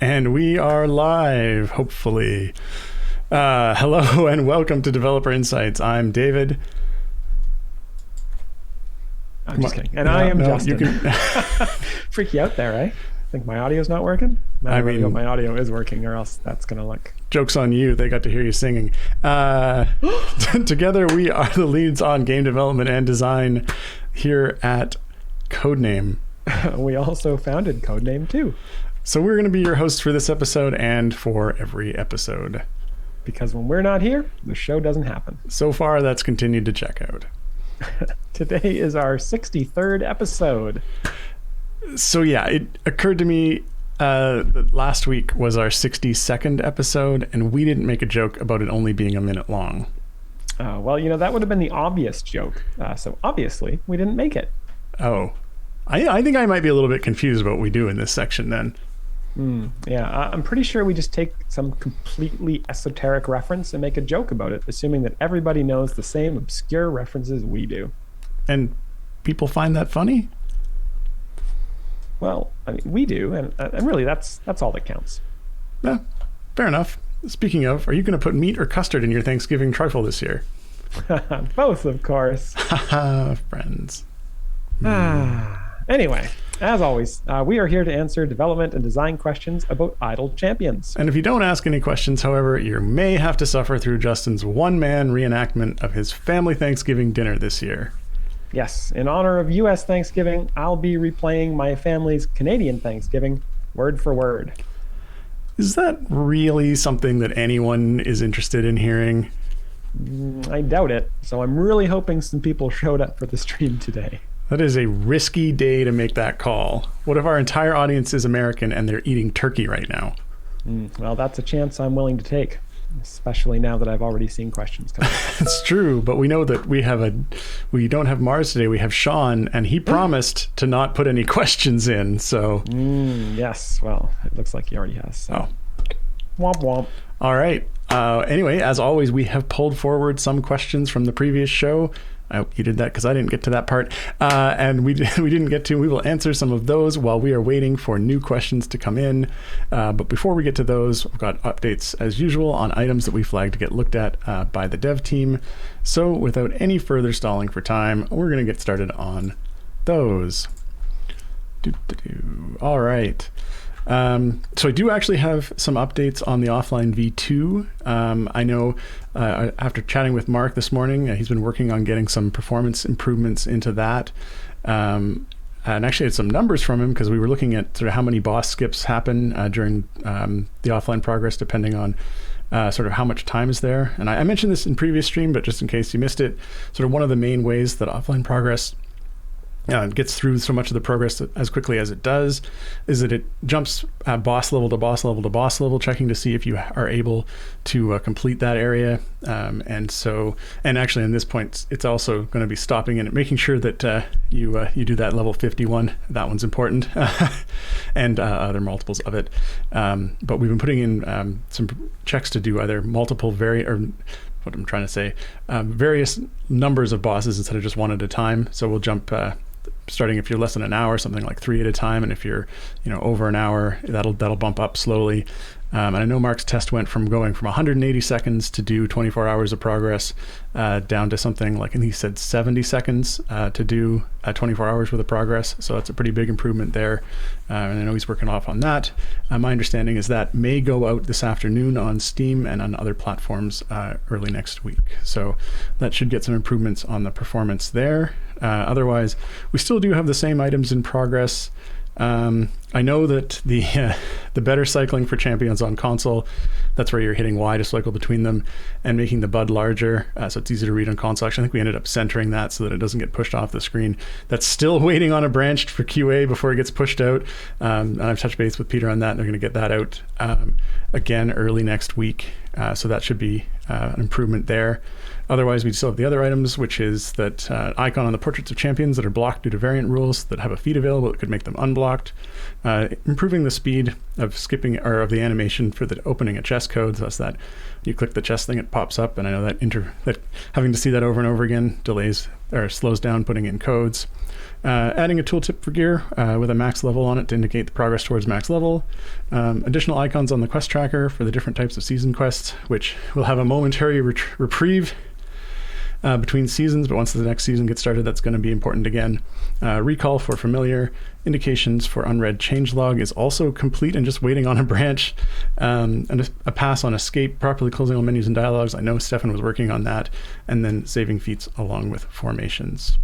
And we are live, hopefully. Hello and welcome to Developer Insights. I'm David. I'm just kidding. And I am Justin. You can... Freak you out there, eh? Think my audio's not working? I really hope my audio is working, or else that's going to look... Joke's on you. They got to hear you singing. Together, we are the leads on game development and design here at Codename. We also founded Codename, too. So we're going to be your hosts for this episode and for every episode. Because when we're not here, the show doesn't happen. So far, that's continued to check out. Today is our 63rd episode. So yeah, it occurred to me that last week was our 62nd episode, and we didn't make a joke about it only being a minute long. Well, that would have been the obvious joke. So obviously, we didn't make it. Oh, I think I might be a little bit confused about what we do in this section then. Yeah, I'm pretty sure we just take some completely esoteric reference and make a joke about it, assuming that everybody knows the same obscure references we do. And people find that funny? Well, I mean, we do, and really, that's all that counts. Yeah, fair enough. Speaking of, are you going to put meat or custard in your Thanksgiving trifle this year? Both, of course. Haha, friends. Anyway, as always, we are here to answer development and design questions about idle champions. And if you don't ask any questions, however, you may have to suffer through Justin's one-man reenactment of his family Thanksgiving dinner this year. Yes, in honor of U.S. Thanksgiving, I'll be replaying my family's Canadian Thanksgiving word for word. Is that really something that anyone is interested in hearing? I doubt it, so I'm really hoping some people showed up for the stream today. That is a risky day to make that call. What if our entire audience is American and they're eating turkey right now? Well, that's a chance I'm willing to take, especially now that I've already seen questions coming. It's true, but we know that we don't have Mars today. We have Sean, and he promised to not put any questions in. So yes, well, it looks like he already has. So. Womp womp. All right. Anyway, as always, we have pulled forward some questions from the previous show. I hope you did that because I didn't get to that part. And we didn't get to. We will answer some of those while we are waiting for new questions to come in. But before we get to those, we've got updates as usual on items that we flagged to get looked at by the dev team. So without any further stalling for time, we're going to get started on those. All right. So I do actually have some updates on the offline V2. I know after chatting with Mark this morning, he's been working on getting some performance improvements into that. And actually had some numbers from him because we were looking at sort of how many boss skips happen during the offline progress, depending on sort of how much time is there. And I mentioned this in previous stream, but just in case you missed it, sort of one of the main ways that offline progress gets through so much of the progress as quickly as it does is that it jumps boss level to boss level to boss level, checking to see if you are able to complete that area. And actually in this point, it's also going to be stopping and making sure that you do that level 51. That one's important, and other multiples of it. But we've been putting in some checks to do either multiple various numbers of bosses instead of just one at a time. So we'll jump starting if you're less than an hour, something like 3 at a time, and if you're over an hour, that'll bump up slowly. And I know Mark's test went from going from 180 seconds to do 24 hours of progress down to something like, and he said 70 seconds to do 24 hours worth of progress. So that's a pretty big improvement there. And I know he's working off on that. My understanding is that may go out this afternoon on Steam and on other platforms early next week. So that should get some improvements on the performance there. Otherwise, we still do have the same items in progress. I know that the better cycling for champions on console, that's where you're hitting Y to cycle between them and making the bud larger, so it's easy to read on console. Actually, I think we ended up centering that so that it doesn't get pushed off the screen. That's still waiting on a branch for QA before it gets pushed out. And I've touched base with Peter on that, and they're going to get that out again early next week. So that should be an improvement there. Otherwise, we still have the other items, which is that icon on the portraits of champions that are blocked due to variant rules that have a feed available that could make them unblocked. Improving the speed of skipping or of the animation for the opening a chest code. So that's that you click the chest thing, it pops up, and I know that having to see that over and over again delays or slows down putting in codes. Adding a tooltip for gear with a max level on it to indicate the progress towards max level. Additional icons on the quest tracker for the different types of season quests, which will have a momentary reprieve between seasons, but once the next season gets started, that's going to be important again. Recall for familiar. Indications for unread changelog is also complete and just waiting on a branch. And a pass on escape, properly closing all menus and dialogues. I know Stefan was working on that. And then saving feats along with formations.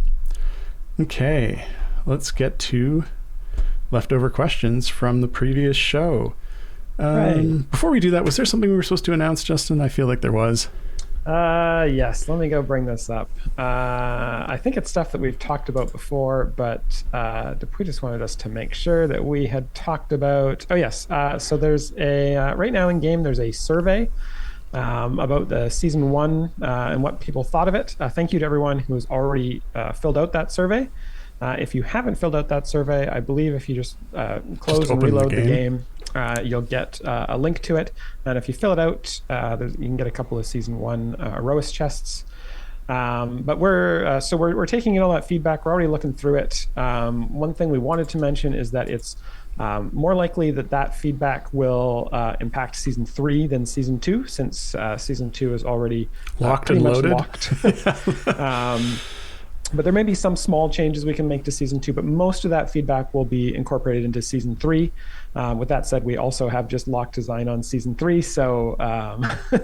Okay, let's get to leftover questions from the previous show. Right. Before we do that, was there something we were supposed to announce, Justin? I feel like there was. Yes, let me go bring this up. I think it's stuff that we've talked about before, but Dupuy just wanted us to make sure that we had talked about. Oh, yes. So there's right now in game, there's a survey about the season 1 and what people thought of it. Thank you to everyone who has already filled out that survey. If you haven't filled out that survey, I believe if you just close and reload the game, you'll get a link to it. And if you fill it out, you can get a couple of season 1 Aroas chests. But we're taking in all that feedback. We're already looking through it. One thing we wanted to mention is that it's more likely that feedback will impact season 3 than season 2, since season 2 is already locked and loaded. But there may be some small changes we can make to season 2, but most of that feedback will be incorporated into season 3. With that said, we also have just locked design on season 3, so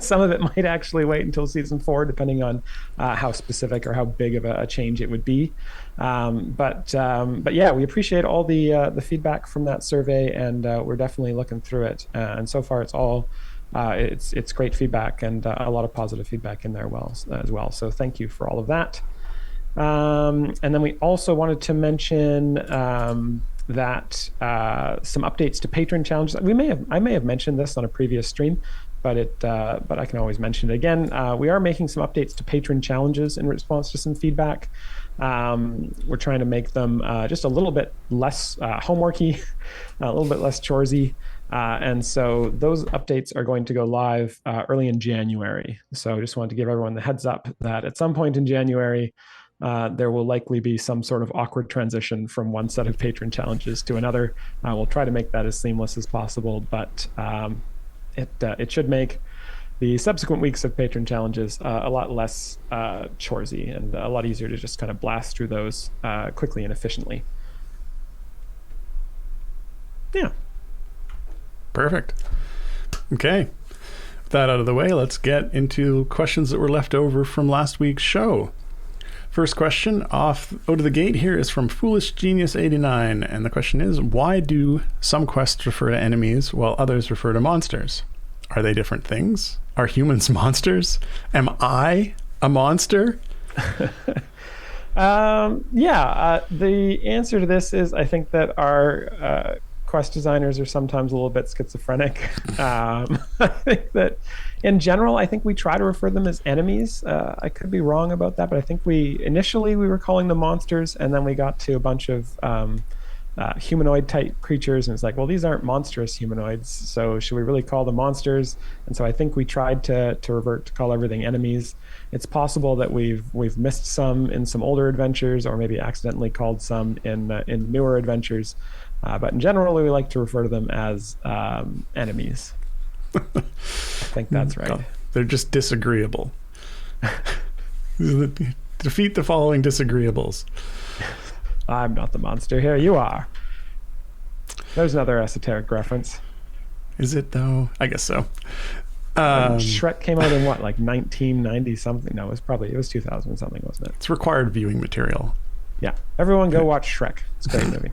some of it might actually wait until season 4, depending on how specific or how big of a change it would be. But yeah, we appreciate all the feedback from that survey, and we're definitely looking through it. And so far, it's all it's great feedback, and a lot of positive feedback in there as well. So thank you for all of that. And then we also wanted to mention that some updates to patron challenges. I may have mentioned this on a previous stream, but I can always mention it again. We are making some updates to patron challenges in response to some feedback. We're trying to make them just a little bit less homeworky, a little bit less choresy. And so those updates are going to go live early in January. So I just wanted to give everyone the heads up that at some point in January, there will likely be some sort of awkward transition from one set of patron challenges to another. We'll try to make that as seamless as possible, but it should make the subsequent weeks of patron challenges a lot less choresy and a lot easier to just kind of blast through those quickly and efficiently. Yeah. Perfect. Okay. With that out of the way, let's get into questions that were left over from last week's show. First question out of the gate here is from Foolish Genius 89, and the question is, why do some quests refer to enemies while others refer to monsters? Are they different things? Are humans monsters? Am I a monster? The answer to this is, I think that our quest designers are sometimes a little bit schizophrenic. I think that in general, I think we try to refer them as enemies. I could be wrong about that, but I think initially we were calling them monsters, and then we got to a bunch of humanoid type creatures, and it's like, well, these aren't monstrous humanoids, so should we really call them monsters? And so I think we tried to revert to call everything enemies. It's possible that we've missed some in some older adventures, or maybe accidentally called some in newer adventures. But in general, we like to refer to them as enemies. I think that's right. They're just disagreeable. Defeat the following disagreeables. I'm not the monster here. You are. There's another esoteric reference. Is it, though? I guess so. Shrek came out in what, like 1990 something? No, it was 2000 something, wasn't it? It's required viewing material. Yeah. Everyone go watch Shrek. It's a great movie.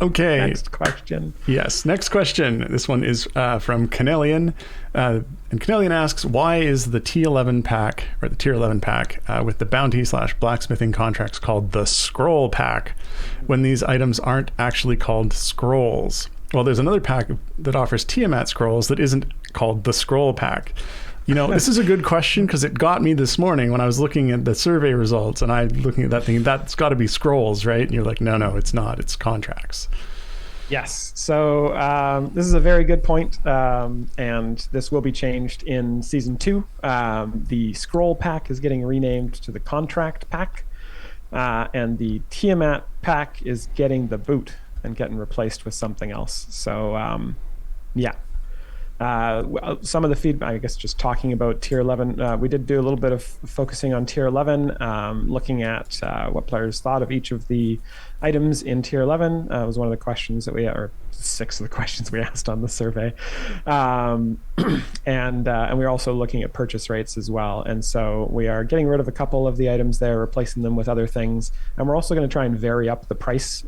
Okay. Next question. Yes. Next question. This one is from Canelian. And Canelian asks, why is the T11 pack, or the tier 11 pack, with the bounty/blacksmithing contracts called the scroll pack, when these items aren't actually called scrolls? Well, there's another pack that offers Tiamat scrolls that isn't called the scroll pack. You know, this is a good question, because it got me this morning when I was looking at the survey results, and I looking at that thing, that's got to be scrolls, right? And you're like, no, it's not. It's contracts. Yes. So this is a very good point, and this will be changed in season two. The scroll pack is getting renamed to the contract pack, and the Tiamat pack is getting the boot and getting replaced with something else. So yeah, some of the feedback, I guess, just talking about tier 11, we did do a little bit of focusing on tier 11, looking at what players thought of each of the items in tier 11. Was one of the questions that or 6 of the questions we asked on the survey. And we're also looking at purchase rates as well. And so we are getting rid of a couple of the items there, replacing them with other things. And we're also going to try and vary up the price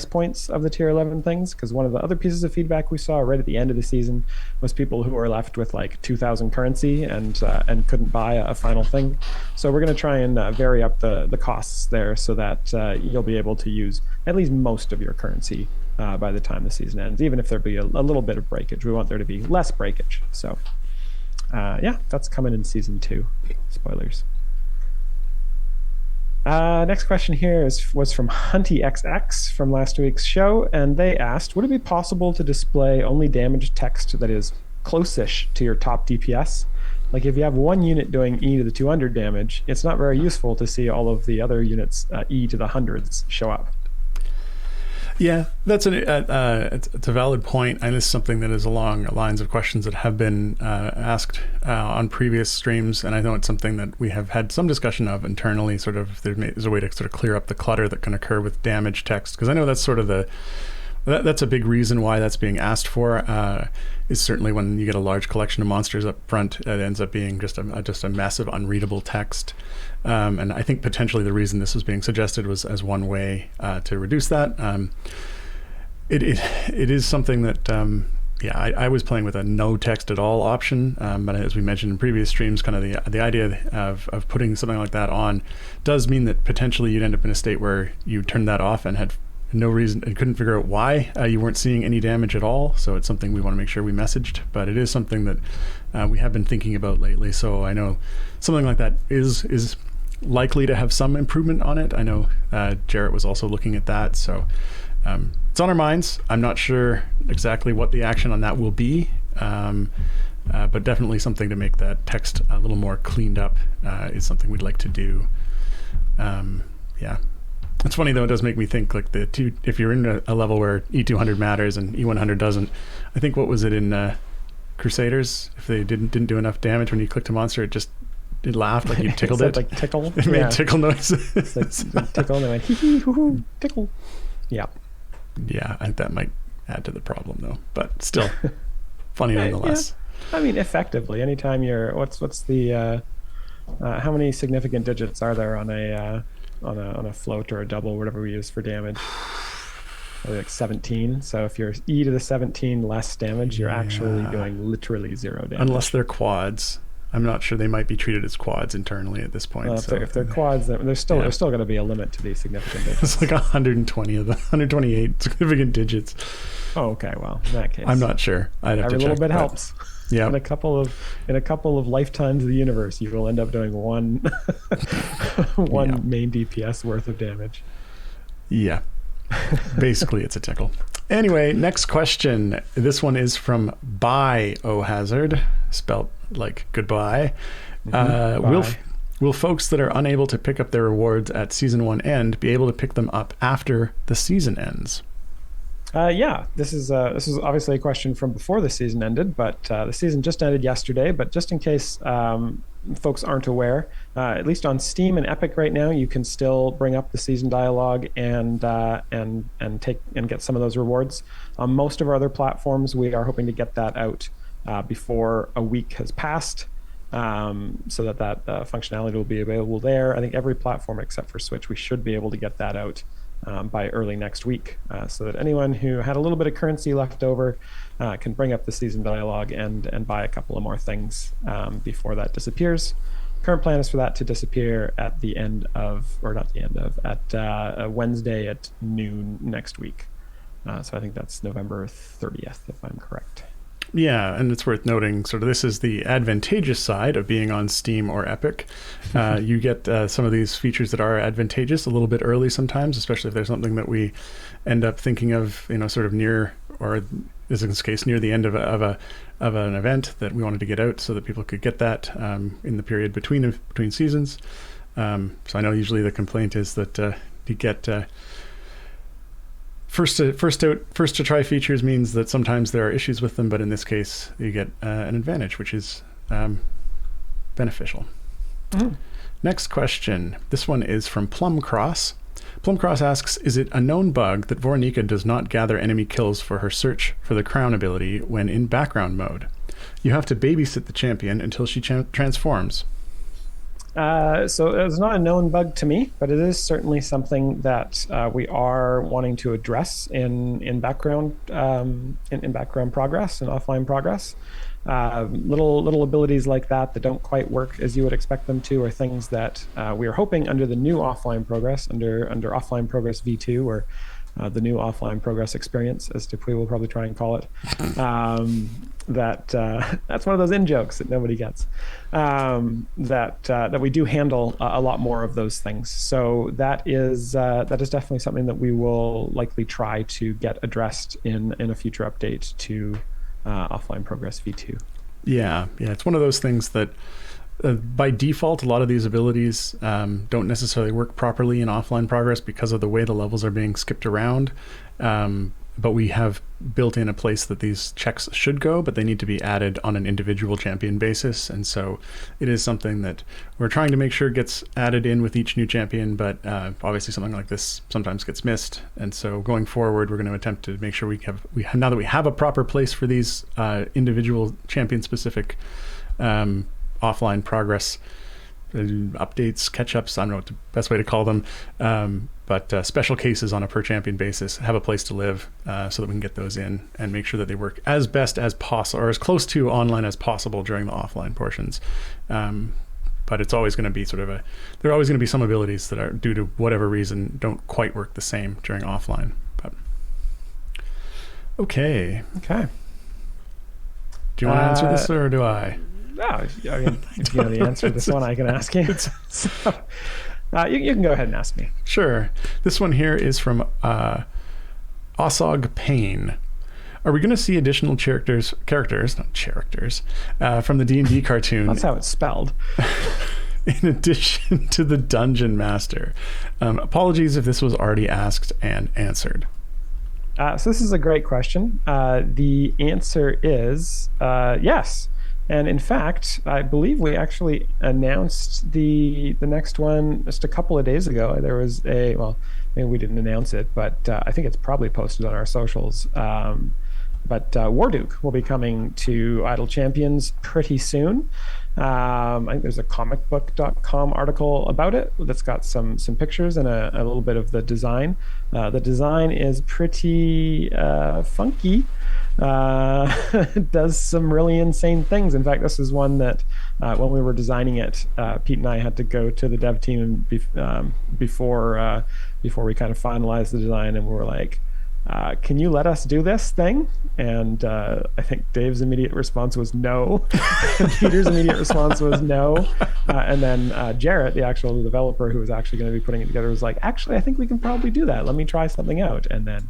points of the tier 11 things, because one of the other pieces of feedback we saw right at the end of the season was people who were left with like 2,000 currency and couldn't buy a final thing. So we're going to try and vary up the costs there so that you'll be able to use at least most of your currency by the time the season ends, even if there be a little bit of breakage. We want there to be less breakage. So yeah, that's coming in season 2. Spoilers. Next question here was from HuntyXX from last week's show, and they asked, would it be possible to display only damage text that is close-ish to your top DPS? Like if you have one unit doing E to the 200 damage, it's not very useful to see all of the other units E to the hundreds show up. Yeah, that's it's a valid point, and it's something that is along lines of questions that have been asked on previous streams, and I know it's something that we have had some discussion of internally, sort of there's a way to sort of clear up the clutter that can occur with damage text, because I know that's sort of that's a big reason why that's being asked for, is certainly when you get a large collection of monsters up front, it ends up being just a massive unreadable text. And I think potentially the reason this was being suggested was as one way to reduce that. It is something that, I was playing with a no text at all option, but as we mentioned in previous streams, kind of the idea of putting something like that on does mean that potentially you'd end up in a state where you turned that off and had no reason and couldn't figure out why you weren't seeing any damage at all. So it's something we want to make sure we messaged, but it is something that we have been thinking about lately. So I know something like that is likely to have some improvement on it. I know Jarrett was also looking at that, so it's on our minds. I'm not sure exactly what the action on that will be, but definitely something to make that text a little more cleaned up is something we'd like to do. Yeah. It's funny though, it does make me think like if you're in a level where E200 matters and E100 doesn't, I think what was it in Crusaders, if they didn't do enough damage when you clicked a monster, it laughed like you tickled it. Like tickle. It made tickle noises. It's like tickle, and they went hee hee hoo hoo tickle. Yeah. Yeah, that might add to the problem though, but still funny nonetheless. Yeah. I mean, effectively, anytime you're what's the how many significant digits are there on a float or a double, whatever we use for damage? Probably like 17. So if you're E to the 17 less damage, you're actually doing literally 0 damage. Unless they're quads. I'm not sure. They might be treated as quads internally at this point. If they're quads, there's still going to be a limit to these significant digits. It's like 120 of the 128 significant digits. Oh, okay. Well, in that case, I'm not sure. I'd have to check. Every little bit helps. Yeah. In a couple of lifetimes of the universe, you will end up doing one main DPS worth of damage. Yeah. Basically, it's a tickle. Anyway, next question. This one is from Biohazard, spelt like goodbye. Will folks that are unable to pick up their rewards at season 1 end be able to pick them up after the season ends? Yeah, this is obviously a question from before the season ended, but the season just ended yesterday. But just in case folks aren't aware, at least on Steam and Epic right now, you can still bring up the season dialogue and get some of those rewards. On most of our other platforms, we are hoping to get that out before a week has passed, so that functionality will be available there. I think every platform except for Switch, we should be able to get that out by early next week, so that anyone who had a little bit of currency left over can bring up the season dialogue and buy a couple of more things before that disappears. Current plan is for that to disappear at Wednesday at noon next week. So I think that's November 30th, if I'm correct. Yeah, and it's worth noting, sort of this is the advantageous side of being on Steam or Epic. You get some of these features that are advantageous a little bit early sometimes, especially if there's something that we end up thinking of, sort of near, or in this case, near the end of an event that we wanted to get out so that people could get that in the period between seasons. So I know usually the complaint is that you get first to try features means that sometimes there are issues with them, but in this case you get an advantage, which is beneficial. Next question. This one is from Plumcross. Plumcross asks, is it a known bug that Voronika does not gather enemy kills for her search for the crown ability when in background mode? You have to babysit the champion until she transforms. So it's not a known bug to me, but it is certainly something that we are wanting to address in background in background progress and offline progress. Little abilities like that don't quite work as you would expect them to, are things that we are hoping under the new offline progress, under offline progress V2, or the new offline progress experience, as Dupuy will probably try and call it. That's one of those in jokes that nobody gets. That we do handle a lot more of those things. So that is definitely something that we will likely try to get addressed in a future update to offline progress V2. Yeah, it's one of those things that by default, a lot of these abilities don't necessarily work properly in offline progress because of the way the levels are being skipped around. But we have built in a place that these checks should go, but they need to be added on an individual champion basis. And so it is something that we're trying to make sure gets added in with each new champion, but obviously something like this sometimes gets missed. And so going forward, we're going to attempt to make sure now that we have a proper place for these individual champion-specific offline progress updates, catch-ups, I don't know what the best way to call them, but special cases on a per champion basis have a place to live, so that we can get those in and make sure that they work as best as possible, or as close to online as possible during the offline portions. But it's always going to be there are always going to be some abilities that are, due to whatever reason, don't quite work the same during offline. But okay. Do you want to answer this, or do I? No, I mean, if you know the answer to this one, I can ask you. So, you can go ahead and ask me. Sure. This one here is from Osog Payne. Are we going to see additional characters, from the D&D cartoon? That's how it's spelled. In addition to the Dungeon Master? Apologies if this was already asked and answered. So this is a great question. The answer is yes. And in fact, I believe we actually announced the next one just a couple of days ago. There was maybe we didn't announce it, but I think it's probably posted on our socials. But Warduke will be coming to Idle Champions pretty soon. I think there's a comicbook.com article about it that's got some pictures and a little bit of the design. The design is pretty funky. It does some really insane things. In fact, this is one that when we were designing it, Pete and I had to go to the dev team before we kind of finalized the design, and we were like, can you let us do this thing? And I think Dave's immediate response was no. Peter's immediate response was no. And then Jarrett, the actual developer who was actually going to be putting it together, was like, actually, I think we can probably do that. Let me try something out. And then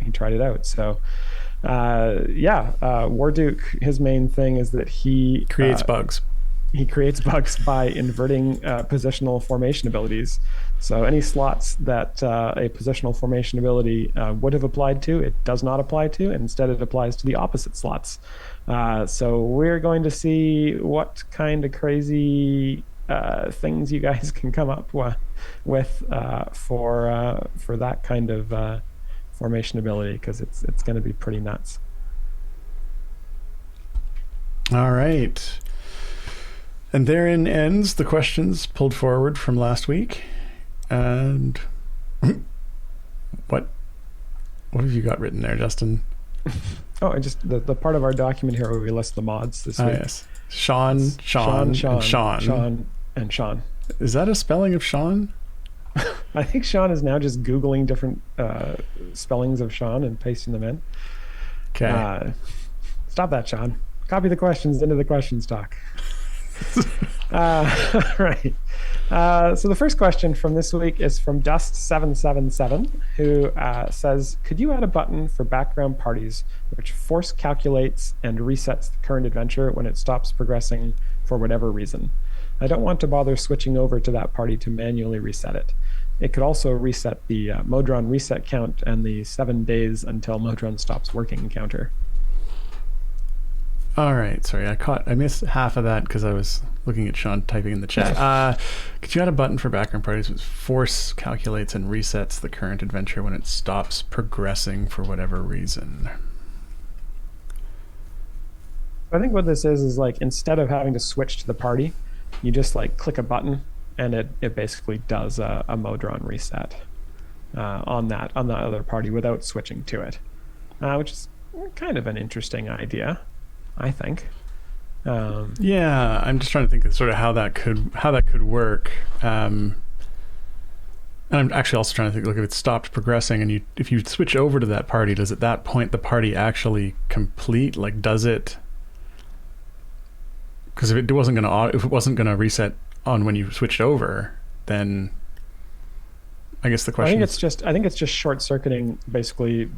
he tried it out. So Warduke, his main thing is that he creates bugs. He creates bugs by inverting positional formation abilities. So any slots that a positional formation ability would have applied to, it does not apply to, and instead it applies to the opposite slots. So we're going to see what kind of crazy things you guys can come up with for that kind of formation ability, because it's going to be pretty nuts. All right. And therein ends the questions pulled forward from last week. And what have you got written there, Justin? Oh, I just the part of our document here where we list the mods this week. Yes. Sean. And Sean. Is that a spelling of Sean? I think Sean is now just Googling different spellings of Sean and pasting them in. Okay. Stop that, Sean. Copy the questions into the questions doc. Right. So the first question from this week is from Dust777, who says, could you add a button for background parties which force calculates and resets the current adventure when it stops progressing for whatever reason? I don't want to bother switching over to that party to manually reset it. It could also reset the Modron reset count and the 7 days until Modron stops working counter. All right, sorry, I missed half of that because I was looking at Sean typing in the chat. Could you add a button for background parties which force calculates and resets the current adventure when it stops progressing for whatever reason? I think what this is like, instead of having to switch to the party, you just like click a button and it basically does a Modron reset on the other party without switching to it, which is kind of an interesting idea, I think. Yeah, I'm just trying to think of sort of how that could work. And I'm actually also trying to think, look, if it stopped progressing and if you switch over to that party, does at that point the party actually complete? Like, does it? Because if it wasn't gonna reset on when you switched over, then I guess the question I think it's just short circuiting, basically,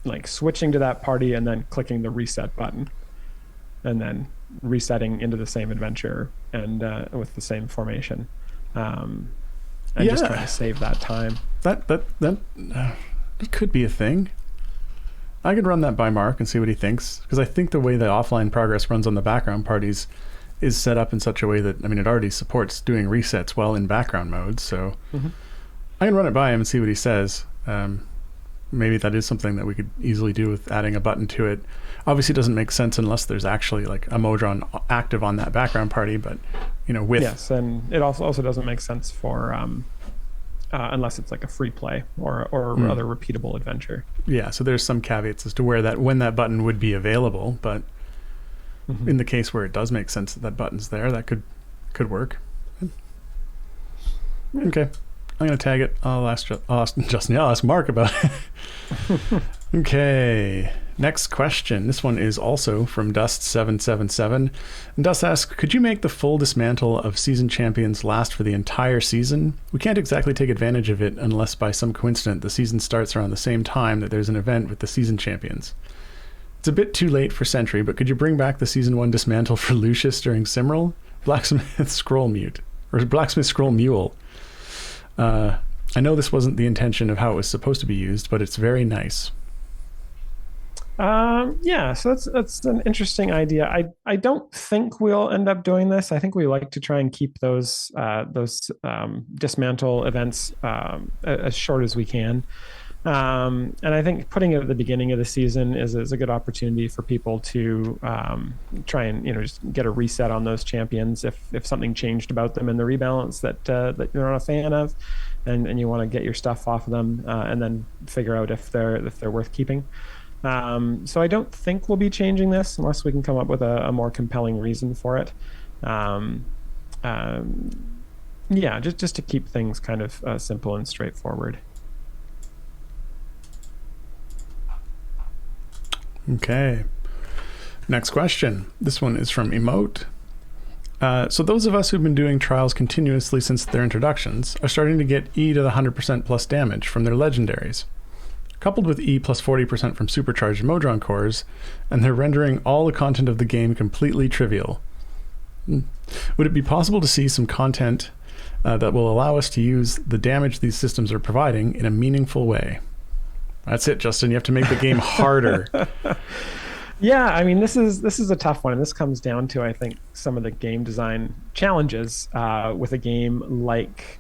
like switching to that party and then clicking the reset button, and then resetting into the same adventure and with the same formation, and just trying to save that time. That it could be a thing. I could run that by Mark and see what he thinks, because I think the way the offline progress runs on the background parties is set up in such a way that, I mean, it already supports doing resets while in background mode. So I can run it by him and see what he says. Maybe that is something that we could easily do with adding a button to it. Obviously, it doesn't make sense unless there's actually like a Modron active on that background party. But with yes, and it also doesn't make sense for unless it's like a free play or other repeatable adventure. Yeah, so there's some caveats as to when that button would be available, but in the case where it does make sense that button's there, that could work. Okay. I'm going to tag it. I'll ask Justin. Yeah, I'll ask Mark about it. Okay. Next question. This one is also from Dust777. And Dust asks, could you make the full dismantle of season champions last for the entire season? We can't exactly take advantage of it unless by some coincidence the season starts around the same time that there's an event with the season champions. It's a bit too late for Sentry, but could you bring back the season 1 dismantle for Lucius during Cimmeral? Blacksmith Scroll Mule. I know this wasn't the intention of how it was supposed to be used, but it's very nice. Yeah, so that's an interesting idea. I don't think we'll end up doing this. I think we like to try and keep those dismantle events as short as we can. And I think putting it at the beginning of the season is a good opportunity for people to try and just get a reset on those champions if something changed about them in the rebalance that you're not a fan of, and you want to get your stuff off of them and then figure out if they're worth keeping. So I don't think we'll be changing this unless we can come up with a more compelling reason for it. Yeah, just to keep things kind of simple and straightforward. Okay. Next question. This one is from Emote. So those of us who've been doing trials continuously since their introductions are starting to get E to the 100% plus damage from their legendaries, coupled with E plus 40% from supercharged Modron cores, and they're rendering all the content of the game completely trivial. Would it be possible to see some content that will allow us to use the damage these systems are providing in a meaningful way? That's it, Justin. You have to make the game harder. Yeah, I mean, this is a tough one. This comes down to, I think, some of the game design challenges with a game like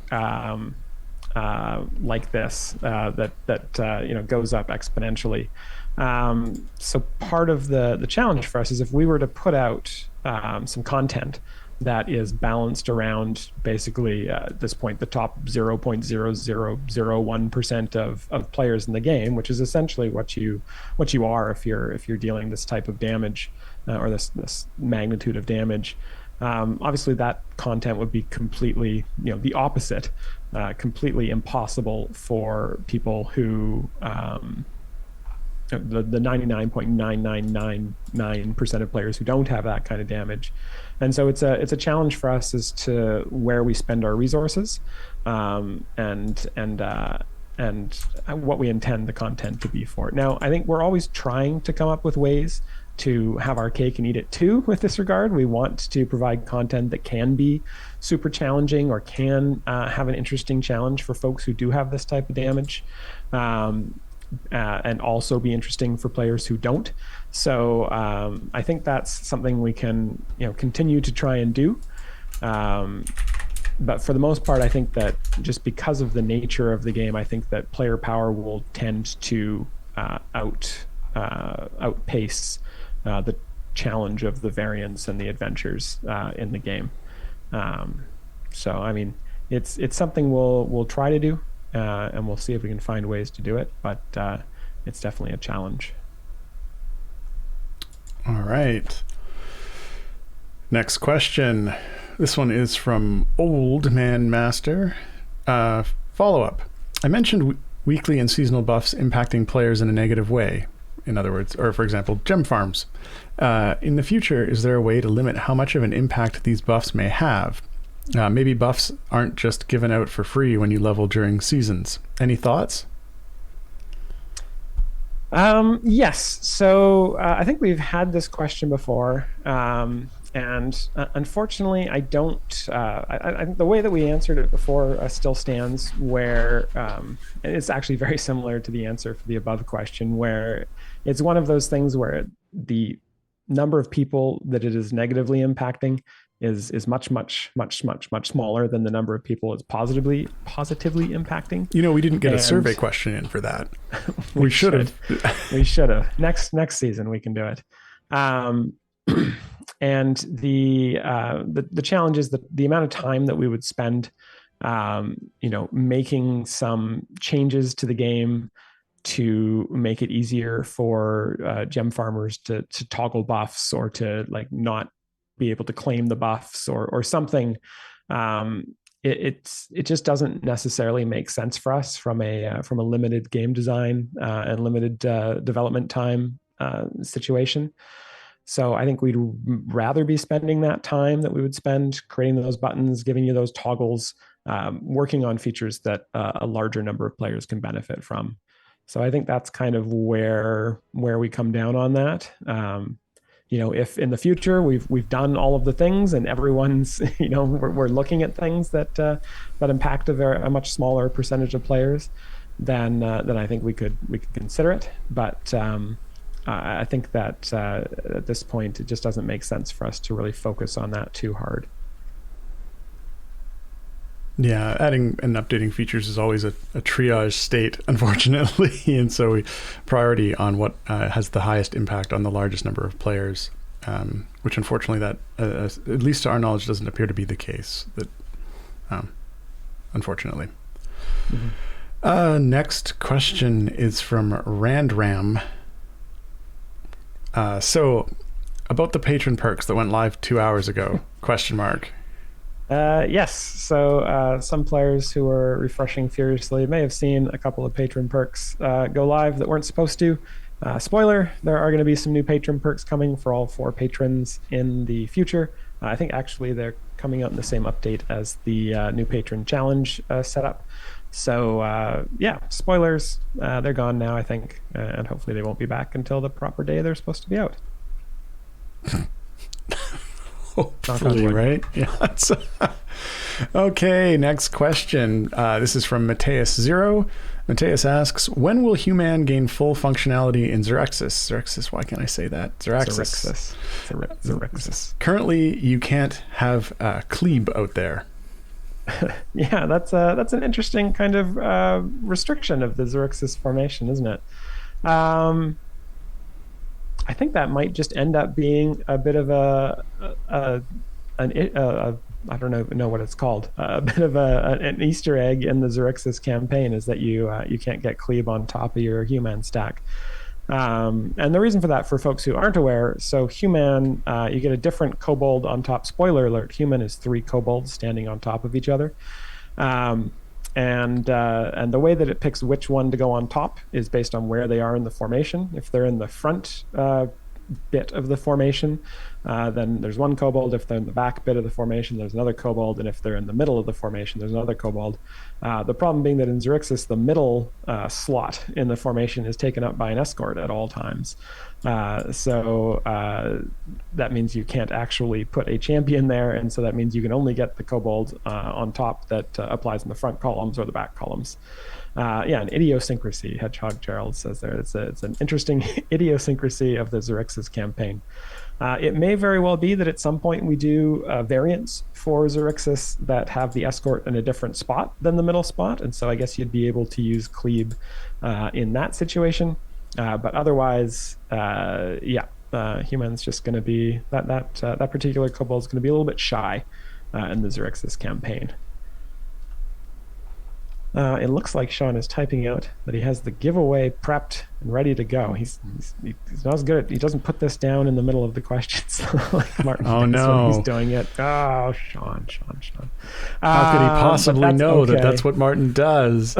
this that goes up exponentially. So part of the challenge for us is if we were to put out some content that is balanced around basically at this point the top 0.0001% of players in the game, which is essentially what you are if you're dealing this type of damage or this magnitude of damage. Obviously that content would be completely the opposite, completely impossible for people who the 99.9999% of players who don't have that kind of damage. And so it's a challenge for us as to where we spend our resources, and what we intend the content to be for. Now, I think we're always trying to come up with ways to have our cake and eat it too with this regard. We want to provide content that can be super challenging or can have an interesting challenge for folks who do have this type of damage, and also be interesting for players who don't. So I think that's something we can continue to try and do. But for the most part, I think that just because of the nature of the game, I think that player power will tend to outpace the challenge of the variants and the adventures in the game. So I mean, it's something we'll try to do, and we'll see if we can find ways to do it. But it's definitely a challenge. All right. Next question. This one is from Old Man Master. Follow-up. I mentioned weekly and seasonal buffs impacting players in a negative way. In other words, or for example, gem farms. In the future, is there a way to limit how much of an impact these buffs may have? Maybe buffs aren't just given out for free when you level during seasons. Any thoughts? Yes. So I think we've had this question before. And unfortunately, I don't. The way that we answered it before still stands. Where it's actually very similar to the answer for the above question, where it's one of those things where the number of people that it is negatively impacting is much smaller than the number of people it's positively impacting. We didn't get a survey question in for that. we should have. We should have. Next season we can do it. And the challenge is that the amount of time that we would spend, making some changes to the game to make it easier for gem farmers to toggle buffs or to not be able to claim the buffs or something. It just doesn't necessarily make sense for us from a limited game design and limited development time situation. So I think we'd rather be spending that time that we would spend creating those buttons, giving you those toggles, working on features that a larger number of players can benefit from. So I think that's kind of where we come down on that. If in the future we've done all of the things and everyone's, we're looking at things that impact a much smaller percentage of players, then I think we could consider it. But I think that at this point, it just doesn't make sense for us to really focus on that too hard. Yeah, adding and updating features is always a triage state, unfortunately. And so priority on what has the highest impact on the largest number of players, which unfortunately that, at least to our knowledge, doesn't appear to be the case. Unfortunately. Mm-hmm. Next question is from Randram. So about the patron perks that went live 2 hours ago, question mark. Yes. So some players who are refreshing furiously may have seen a couple of patron perks go live that weren't supposed to. Spoiler, there are going to be some new patron perks coming for all 4 patrons in the future. I think actually they're coming out in the same update as the new patron challenge setup. So spoilers, they're gone now, I think, and hopefully they won't be back until the proper day they're supposed to be out. Hopefully, right? Yeah. Okay, next question. This is from Mateus Zero. Mateus asks, when will Human gain full functionality in Xerxes? Why can't I say that? Xerxes. Currently, you can't have Klebe out there. Yeah, that's an interesting kind of restriction of the Xerxes formation, isn't it? I think that might just end up being a bit of I don't know what it's called. A bit of an Easter egg in the Xerxes campaign is that you can't get Klebe on top of your Human stack. And the reason for that, for folks who aren't aware, so Human, you get a different kobold on top. Spoiler alert, Human is 3 kobolds standing on top of each other. And the way that it picks which one to go on top is based on where they are in the formation. If they're in the front bit of the formation, then there's one kobold. If they're in the back bit of the formation, there's another kobold. And if they're in the middle of the formation, there's another kobold. The problem being that in Xerxes, the middle slot in the formation is taken up by an escort at all times. So that means you can't actually put a champion there, and so that means you can only get the kobold on top that applies in the front columns or the back columns. An idiosyncrasy, Hedgehog Gerald says there. It's an interesting idiosyncrasy of the Xerxes campaign. It may very well be that at some point we do variants for Xerxes that have the escort in a different spot than the middle spot, and so I guess you'd be able to use Cleave in that situation. But otherwise, Human's just going to be that particular kobold is going to be a little bit shy in the Xerxes campaign. It looks like Sean is typing out that he has the giveaway prepped and ready to go. He's not as good at, he doesn't put this down in the middle of the questions like Martin. Oh no, he's doing it. Oh, Sean. How could he possibly know that that's what Martin does?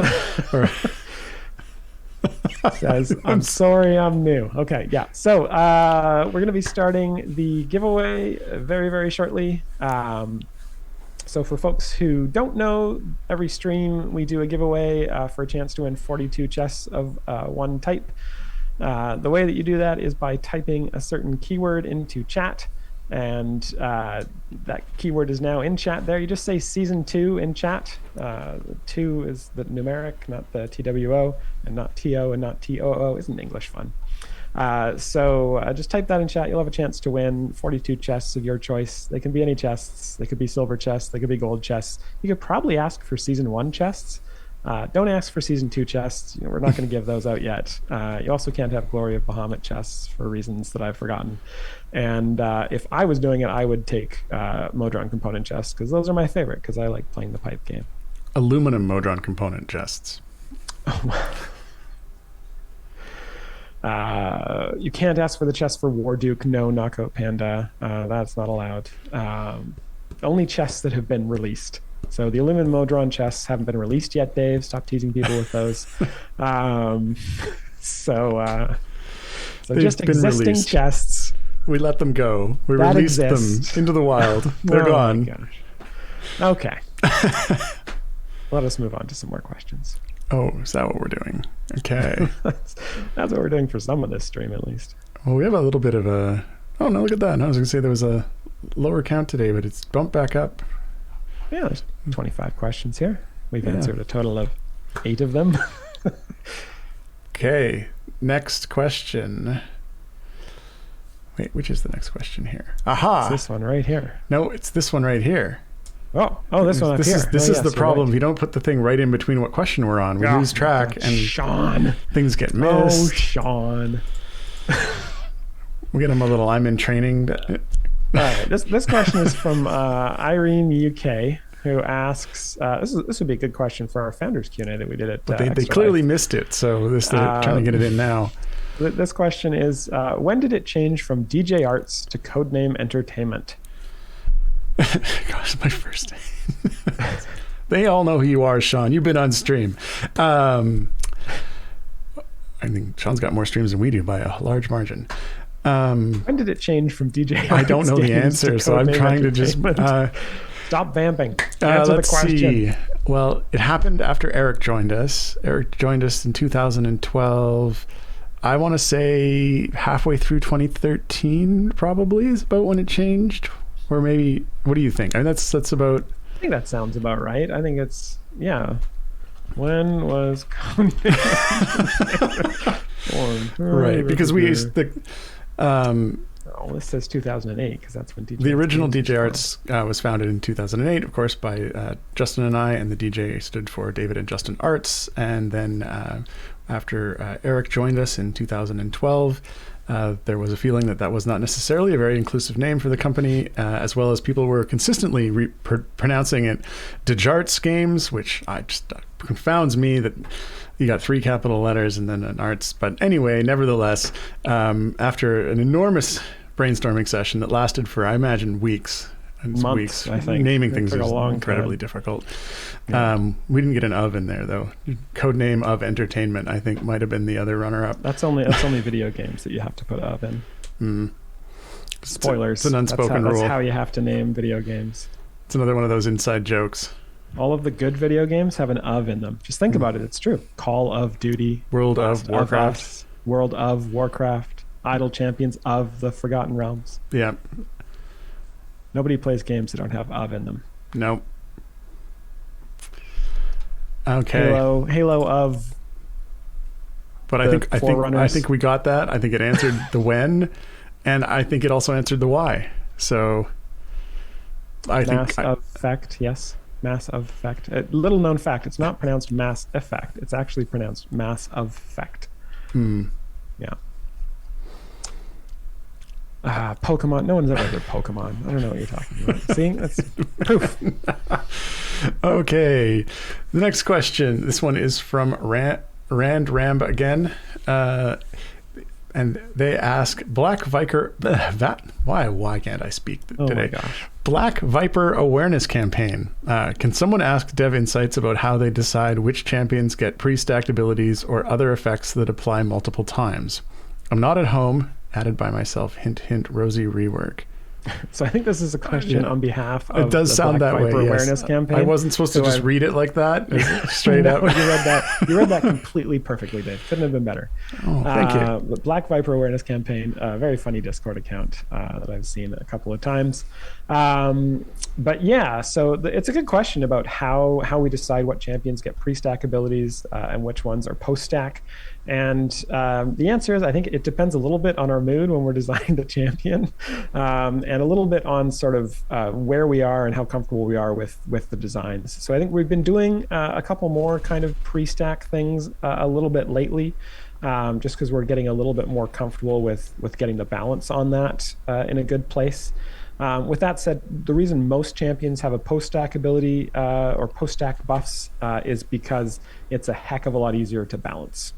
Says, I'm sorry, I'm new. Okay, yeah. So we're going to be starting the giveaway very, very shortly. So for folks who don't know, every stream we do a giveaway for a chance to win 42 chests of one type. The way that you do that is by typing a certain keyword into chat, and that keyword is now in chat there. You just say season 2 in chat. 2 is the numeric, not the TWO, and not TO and not TOO. Isn't English fun? So just type that in chat. You'll have a chance to win 42 chests of your choice. They can be any chests. They could be silver chests. They could be gold chests. You could probably ask for season 1 chests. Don't ask for season 2 chests. We're not going to give those out yet. You also can't have Glory of Bahamut chests for reasons that I've forgotten. And if I was doing it, I would take Modron component chests, because those are my favorite, because I like playing the pipe game. Aluminum Modron component chests. You can't ask for the chest for Warduke. No, Knockout Panda. That's not allowed. Only chests that have been released. So the aluminum Modron chests haven't been released yet, Dave. Stop teasing people with those. So just existing released. Chests. We let them go. We released them into the wild. They're gone. My gosh. Okay. Let us move on to some more questions. Oh, is that what we're doing? Okay. That's what we're doing for some of this stream, at least. Well, we have a little bit of a... Oh, no, look at that. I was going to say there was a lower count today, but it's bumped back up. Yeah, there's 25 questions here. We've answered a total of 8 of them. Okay, next question. Wait, which is the next question here? Aha! It's this one right here. No, it's this one right here. Oh, this one up here. This is the problem. Right. If you don't put the thing right in between what question we're on, we lose track, and Sean, things get missed. Oh, Sean. We get him a little I'm in training. All right, this question is from Irene UK, who asks, this would be a good question for our founders Q&A that we did at they clearly missed it, so they're trying to get it in now. This question is, when did it change from DJ Arts to Codename Entertainment? Gosh, my first name. They all know who you are, Sean. You've been on stream. I think Sean's got more streams than we do by a large margin. When did it change from DJ Arts? I don't know the answer, so I'm trying to just... Stop vamping. Answer the question. See. Well, it happened after Eric joined us. Eric joined us in 2012. I want to say halfway through 2013, probably, is about when it changed. Or maybe, what do you think? I mean, that's about... I think that sounds about right. I think it's, when was right, because we used the... this says 2008, because that's when DJ... The original DJ Arts was founded in 2008, of course, by Justin and I, and the DJ stood for David and Justin Arts. And then after Eric joined us in 2012, there was a feeling that was not necessarily a very inclusive name for the company, as well as people were consistently pronouncing it DeJarts Games, which just confounds me that you got 3 capital letters and then an arts. But anyway, nevertheless, after an enormous brainstorming session that lasted for, I imagine, weeks, It's months, weeks. I think. Naming It things took is a long incredibly time. difficult. Yeah. We didn't get an of in there though. Codename of Entertainment, I think, might have been the other runner-up. That's only video games that you have to put of in. Spoilers. It's an unspoken That's rule. how you have to name video games. It's another one of those inside jokes. All of the good video games have an of in them. Just think about it. It's true. Call of Duty, World Last of Warcraft. Us, World of Warcraft, Idle Champions of the Forgotten Realms. Yeah. Nobody plays games that don't have of in them. Nope. Okay. Halo of. But the I Forerunners. think we got that. I think it answered the when, and I think it also answered the why. So I Mass think Effect, yes. Mass Effect. A little known fact, it's not pronounced Mass Effect. It's actually pronounced Mass Effect. Yeah. Pokemon. No one's ever heard of Pokemon. I don't know what you're talking about. See? That's proof. Okay. The next question. This one is from Rand Ramb again. And they ask Black Viper why can't I speak today? Oh my gosh. Black Viper awareness campaign. Can someone ask dev insights about how they decide which champions get pre-stacked abilities or other effects that apply multiple times? I'm not at home. Added by myself. Hint, hint. Rosy rework. So I think this is a question on behalf of it does the sound Black that Viper way. awareness Yes. campaign. I wasn't supposed to just read it like that, straight No, up. You read that completely perfectly, Dave. Couldn't have been better. Oh, thank you. The Black Viper awareness campaign, very funny Discord account that I've seen a couple of times. But yeah, so it's a good question about how we decide what champions get pre-stack abilities and which ones are post-stack. And the answer is, I think it depends a little bit on our mood when we're designing the champion, and a little bit on sort of where we are and how comfortable we are with the designs. So I think we've been doing a couple more kind of pre-stack things a little bit lately, just because we're getting a little bit more comfortable with getting the balance on that in a good place. With that said, the reason most champions have a post-stack ability or post-stack buffs is because it's a heck of a lot easier to balance.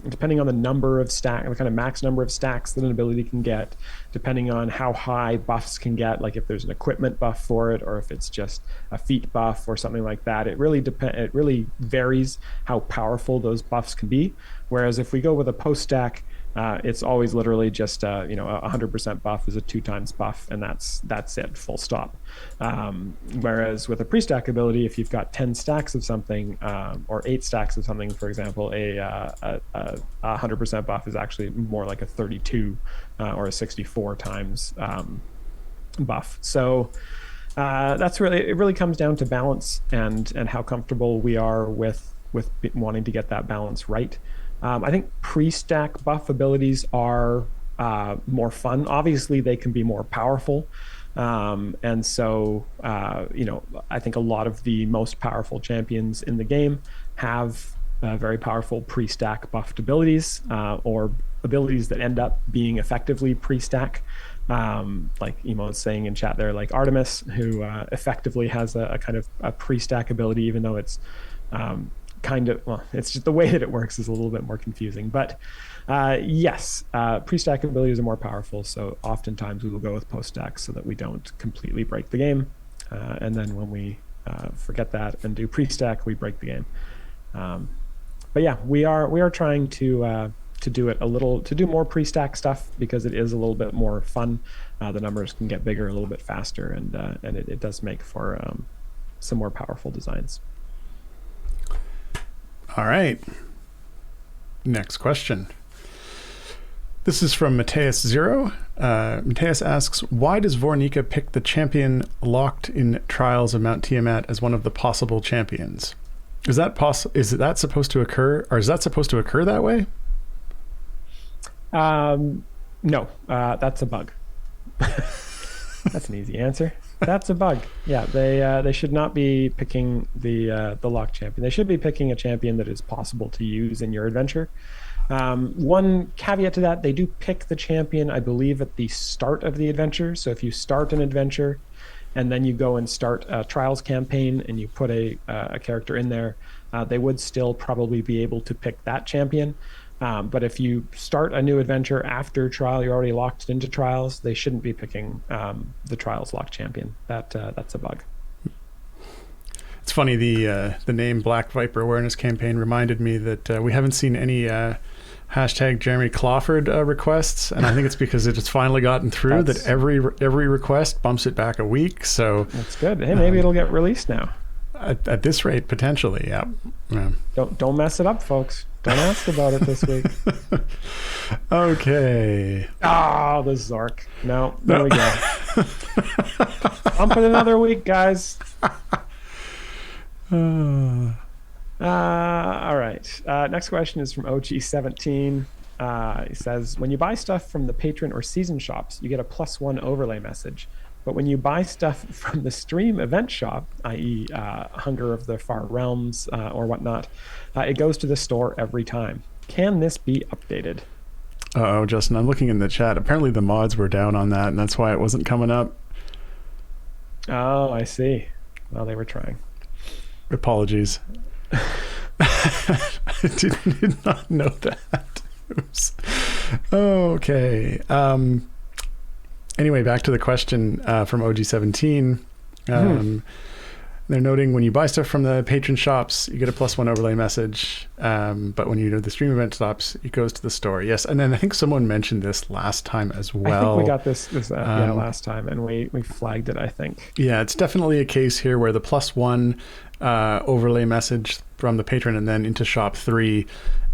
Depending on the number of stack, the kind of max number of stacks that an ability can get, depending on how high buffs can get, like if there's an equipment buff for it, or if it's just a feat buff or something like that, it really varies how powerful those buffs can be. Whereas if we go with a post stack, it's always literally just a 100% buff is a 2 times buff, and that's it, full stop. Whereas with a pre-stack ability, if you've got 10 stacks of something or 8 stacks of something, for example, a 100% buff is actually more like a 32 or a 64 times buff. So it really comes down to balance and how comfortable we are with wanting to get that balance right. I think pre-stack buff abilities are more fun. Obviously, they can be more powerful. And so, I think a lot of the most powerful champions in the game have very powerful pre-stack buffed abilities or abilities that end up being effectively pre-stack. Like Emo is saying in chat there, like Artemis, who effectively has a kind of a pre-stack ability, even though it's it's just the way that it works is a little bit more confusing. But yes, pre-stack abilities are more powerful, so oftentimes we will go with post-stack so that we don't completely break the game. And then when we forget that and do pre-stack, we break the game. But yeah, we are trying to do more pre-stack stuff because it is a little bit more fun. The numbers can get bigger a little bit faster, and it does make for some more powerful designs. All right. Next question. This is from Mateus Zero. Mateus asks, why does Vornika pick the champion locked in Trials of Mount Tiamat as one of the possible champions? Is that supposed to occur, or is that supposed to occur that way? No, that's a bug. That's an easy answer. That's a bug. Yeah, they should not be picking the locked champion. They should be picking a champion that is possible to use in your adventure. One caveat to that, they do pick the champion, I believe, at the start of the adventure. So if you start an adventure and then you go and start a Trials campaign and you put a character in there, they would still probably be able to pick that champion. But if you start a new adventure after trial, you're already locked into trials, they shouldn't be picking the trials locked champion. That's a bug. It's funny, the name Black Viper Awareness Campaign reminded me that we haven't seen any hashtag Jeremy Clawford requests, and I think it's because it has finally gotten through that every request bumps it back a week. So that's good. Hey, maybe it'll get released now. At this rate, potentially, yeah. Don't mess it up, folks. Don't ask about it this week. Okay. Oh, the Zork. No, there we go. Bump it another week, guys. All right. Next question is from OG17. He says, when you buy stuff from the patron or season shops, you get a +1 overlay message. But when you buy stuff from the stream event shop, i.e. Hunger of the Far Realms or whatnot, it goes to the store every time. Can this be updated? Uh-oh, Justin, I'm looking in the chat. Apparently the mods were down on that, and that's why it wasn't coming up. Oh, I see. Well, they were trying. Apologies. I did not know that. Oops. Okay. Anyway, back to the question from OG17. They're noting when you buy stuff from the patron shops, you get a +1 overlay message. But when you do the stream event stops, it goes to the store. Yes, and then I think someone mentioned this last time as well. I think we got this last time, and we flagged it, I think. Yeah, it's definitely a case here where the +1 overlay message from the patron and then into shop 3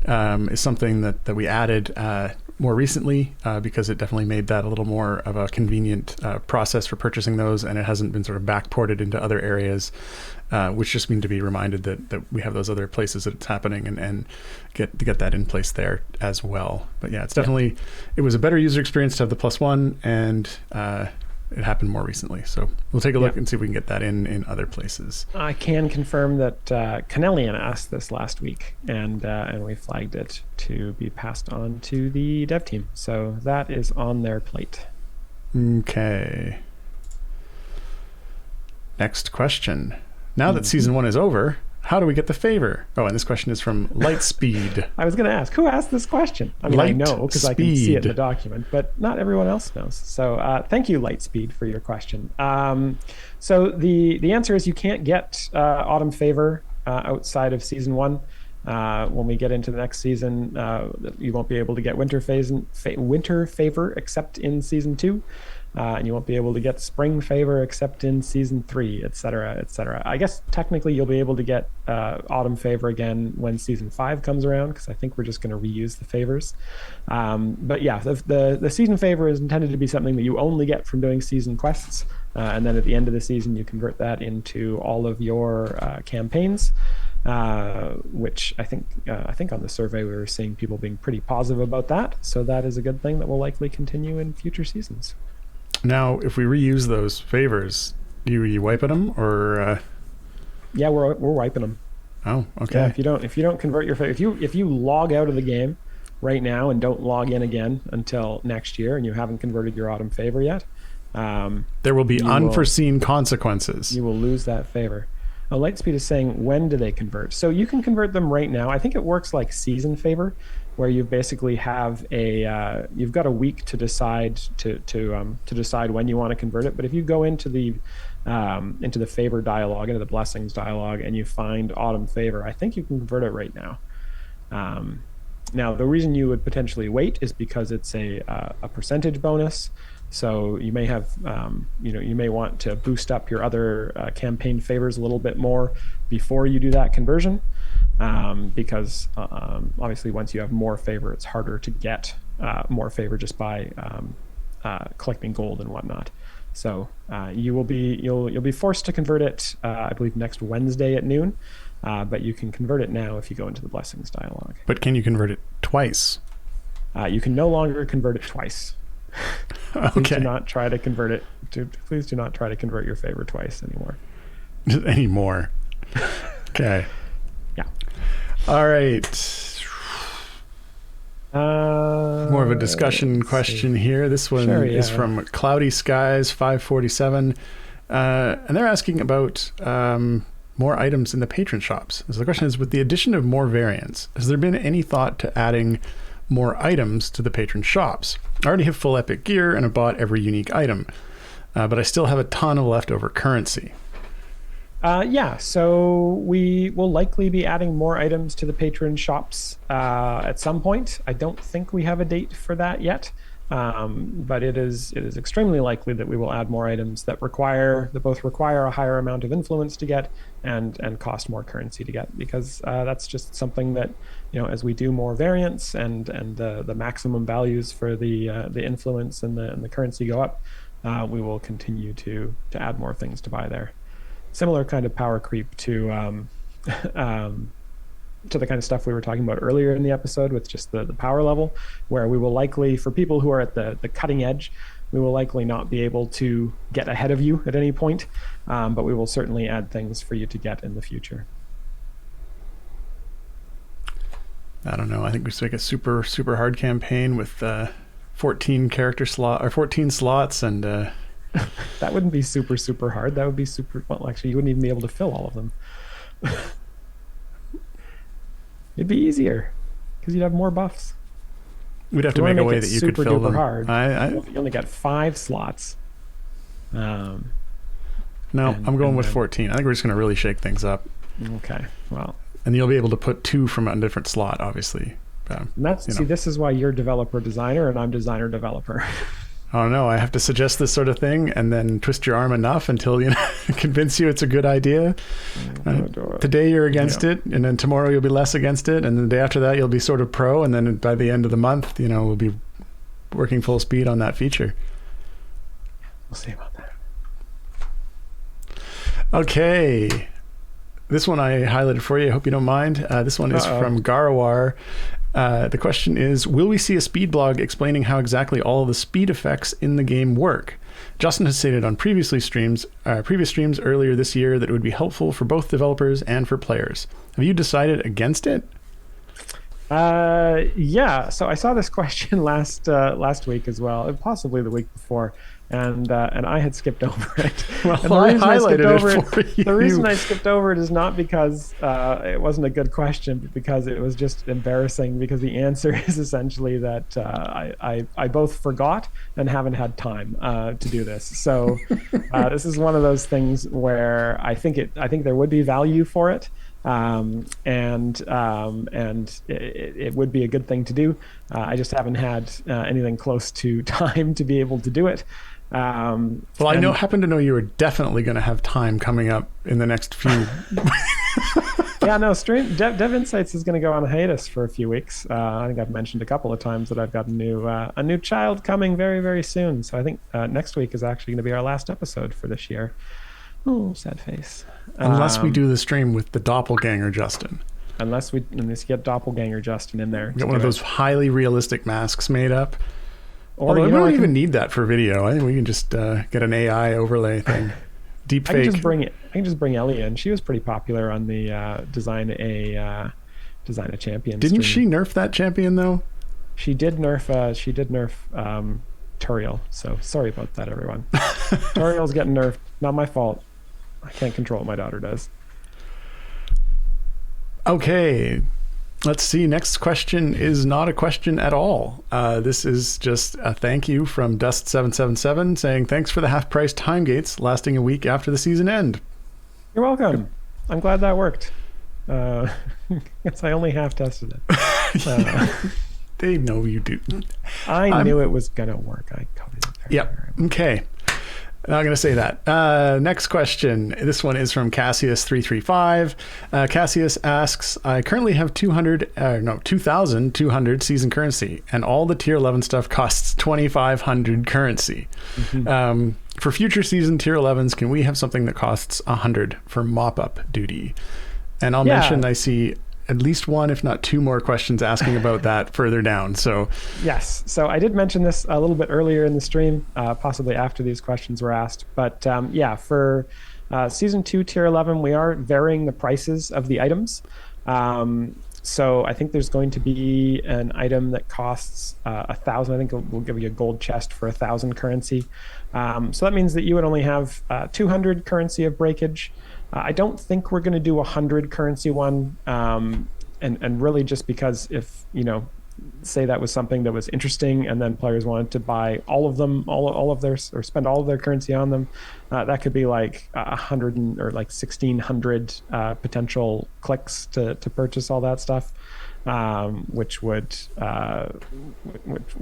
is something that we added more recently because it definitely made that a little more of a convenient process for purchasing those, and it hasn't been sort of backported into other areas, which just mean to be reminded that we have those other places that it's happening and get that in place there as well. But yeah, it's definitely, it was a better user experience to have the +1, and it happened more recently. So we'll take a look and see if we can get that in other places. I can confirm that Canelian asked this last week, and we flagged it to be passed on to the dev team. So that is on their plate. Okay. Next question. Now that season 1 is over, how do we get the favor? Oh, and this question is from Lightspeed. I was going to ask, who asked this question? I mean, I know because I can see it in the document, but not everyone else knows. So thank you, Lightspeed, for your question. So the answer is you can't get Autumn Favor outside of season 1. When we get into the next season, you won't be able to get Winter Favor except in season 2. And you won't be able to get Spring Favor except in season 3, etc., etc. I guess technically you'll be able to get Autumn Favor again when season 5 comes around, because I think we're just going to reuse the favors. But yeah, the season favor is intended to be something that you only get from doing season quests, and then at the end of the season you convert that into all of your campaigns. Which I think on the survey we were seeing people being pretty positive about that. So that is a good thing that will likely continue in future seasons. Now, if we reuse those favors, you wiping them or? Yeah, we're wiping them. Oh, okay. Yeah, if you don't convert your favor, if you log out of the game right now and don't log in again until next year, and you haven't converted your autumn favor yet, there will be unforeseen consequences. You will lose that favor. Lightspeed is saying, when do they convert? So you can convert them right now. I think it works like season favor, where you basically have you've got a week to decide to decide when you want to convert it. But if you go into the favor dialogue, into the blessings dialogue, and you find autumn favor, I think you can convert it right now. Now, the reason you would potentially wait is because it's a percentage bonus. So you may have, you may want to boost up your other campaign favors a little bit more before you do that conversion, because obviously once you have more favor, it's harder to get more favor just by collecting gold and whatnot. So you'll be forced to convert it, I believe, next Wednesday at noon, but you can convert it now if you go into the blessings dialogue. But can you convert it twice? You can no longer convert it twice. Okay. Please do not try to convert it. Please do not try to convert your favor twice anymore. Okay. Yeah. All right. More of a discussion question here. This one is from Cloudy Skies 547, and they're asking about more items in the patron shops. So the question is, with the addition of more variants, has there been any thought to adding more items to the patron shops? I already have full epic gear and have bought every unique item, but I still have a ton of leftover currency. Yeah, so we will likely be adding more items to the patron shops at some point. I don't think we have a date for that yet, but it is extremely likely that we will add more items that both require a higher amount of influence to get and cost more currency to get, because that's just something that, as we do more variants and the maximum values for the influence and the currency go up, we will continue to add more things to buy there. Similar kind of power creep to the kind of stuff we were talking about earlier in the episode with just the power level, where we will likely, for people who are at the cutting edge, we will likely not be able to get ahead of you at any point, but we will certainly add things for you to get in the future. I don't know. I think we should make a super, super hard campaign with 14 slots and... That wouldn't be super, super hard. That would be super... Well, actually, you wouldn't even be able to fill all of them. It'd be easier because you'd have more buffs. We'd have to make a way that you could fill them. Hard. You only got 5 slots. No, I'm going with 14. I think we're just going to really shake things up. Okay, well... And you'll be able to put 2 from a different slot, obviously. And see, this is why you're developer-designer and I'm designer-developer. Oh no, I have to suggest this sort of thing and then twist your arm enough until convince you it's a good idea. Today you're against it, and then tomorrow you'll be less against it, and the day after that you'll be sort of pro, and then by the end of the month, we'll be working full speed on that feature. We'll see about that. Okay. This one I highlighted for you. I hope you don't mind. This one is from Garawar. The question is, will we see a speed blog explaining how exactly all of the speed effects in the game work? Justin has stated on previous streams earlier this year that it would be helpful for both developers and for players. Have you decided against it? Yeah. So I saw this question last week as well, and possibly the week before. And I had skipped over it. Well, I highlighted it for you. The reason I skipped over it is not because it wasn't a good question, but because it was just embarrassing, because the answer is essentially that I both forgot and haven't had time to do this. So this is one of those things where I think there would be value for it. And it would be a good thing to do. I just haven't had anything close to time to be able to do it. Well, I happen to know you were definitely going to have time coming up in the next few. Yeah, no, Dev Insights is going to go on hiatus for a few weeks. I think I've mentioned a couple of times that I've got a new child coming very, very soon. So I think next week is actually going to be our last episode for this year. Oh, sad face. Unless we do the stream with the doppelganger Justin. Unless you get doppelganger Justin in there. Get one of those highly realistic masks made up. Or we don't even need that for video. I think we can just get an AI overlay thing. Deep fake. I can just bring Ellie in. She was pretty popular on the Design a Champion. Didn't stream. she nerf that champion though? She did nerf Turiel. So sorry about that, everyone. Turiel's getting nerfed. Not my fault. I can't control what my daughter does. Okay. Let's see. Next question is not a question at all. This is just a thank you from Dust777 saying, thanks for the half-price time gates lasting a week after the season end. You're welcome. I'm glad that worked. Guess I only half-tested it. They know you do. I knew it was going to work. I coded it there. Yep. Okay. Not going to say that. Next question. This one is from Cassius335. Cassius asks, I currently have 2,200 season currency, and all the tier 11 stuff costs 2,500 currency. Mm-hmm. For future season tier 11s, can we have something that costs 100 for mop-up duty? And I'll mention I see at least one, if not two more questions asking about that further down. So yes. So I did mention this a little bit earlier in the stream, possibly after these questions were asked. But for Season 2 Tier 11, we are varying the prices of the items. So I think there's going to be an item that costs 1,000. I think we'll give you a gold chest for 1,000 currency. So that means that you would only have 200 currency of breakage. I don't think we're going to do 100 currency one. And really just because if, say that was something that was interesting and then players wanted to buy all of them, all of their, or spend all of their currency on them, that could be like 100 or like 1,600 potential clicks to purchase all that stuff, which would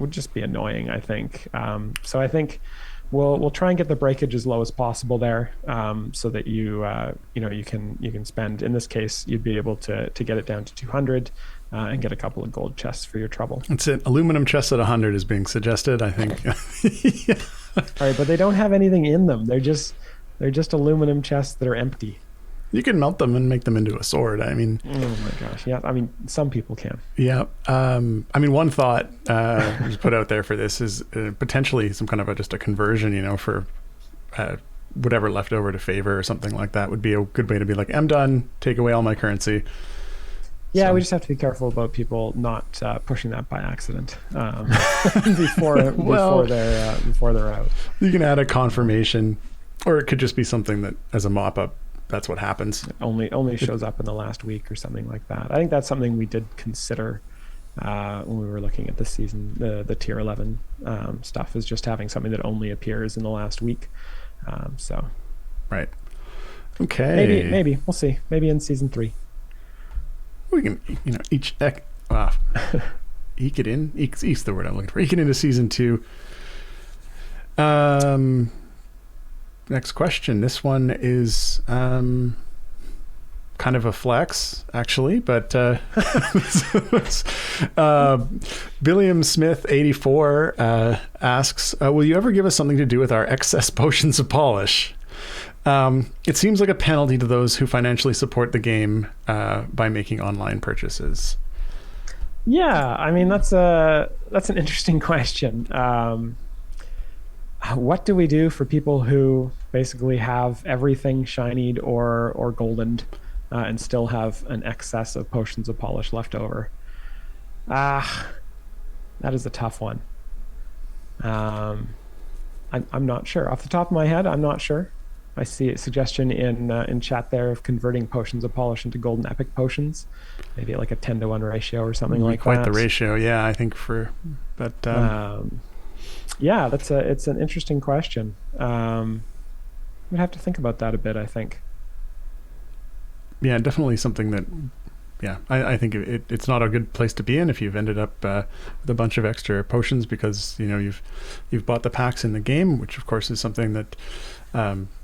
just be annoying, I think. So I think we'll try and get the breakage as low as possible there, so that you can spend. In this case, you'd be able to get it down to 200. And get a couple of gold chests for your trouble. That's it. Aluminum chests at 100 is being suggested, I think. Yeah. All right, but they don't have anything in them. They're just aluminum chests that are empty. You can melt them and make them into a sword. I mean, oh my gosh, yeah. I mean, some people can. Yeah. I mean, one thought just put out there for this is potentially some kind of just a conversion, for whatever left over to favor or something like that would be a good way to be like, I'm done. Take away all my currency. Yeah, we just have to be careful about people not pushing that by accident before they're out. You can add a confirmation, or it could just be something that, as a mop-up, that's what happens. It only shows up in the last week or something like that. I think that's something we did consider when we were looking at this season. The tier 11 stuff is just having something that only appears in the last week. Right. Okay. Maybe we'll see. Maybe in season 3. We can, eke it in. Eke's the word I'm looking for. Eke it into season 2. Next question. This one is kind of a flex, actually, but Billiam Smith 84 asks, will you ever give us something to do with our excess potions of polish? It seems like a penalty to those who financially support the game by making online purchases. Yeah, I mean that's an interesting question. What do we do for people who basically have everything shinied or goldened and still have an excess of potions of polish left over? That is a tough one. I'm not sure. Off the top of my head, I'm not sure. I see a suggestion in chat there of converting potions of polish into golden epic potions, maybe like a 10-to-1 ratio or something like that. Quite the ratio, yeah. I think yeah, it's an interesting question. We'd have to think about that a bit, I think. Yeah, definitely something that. Yeah, I think it's not a good place to be in if you've ended up with a bunch of extra potions because you've bought the packs in the game, which of course is something that.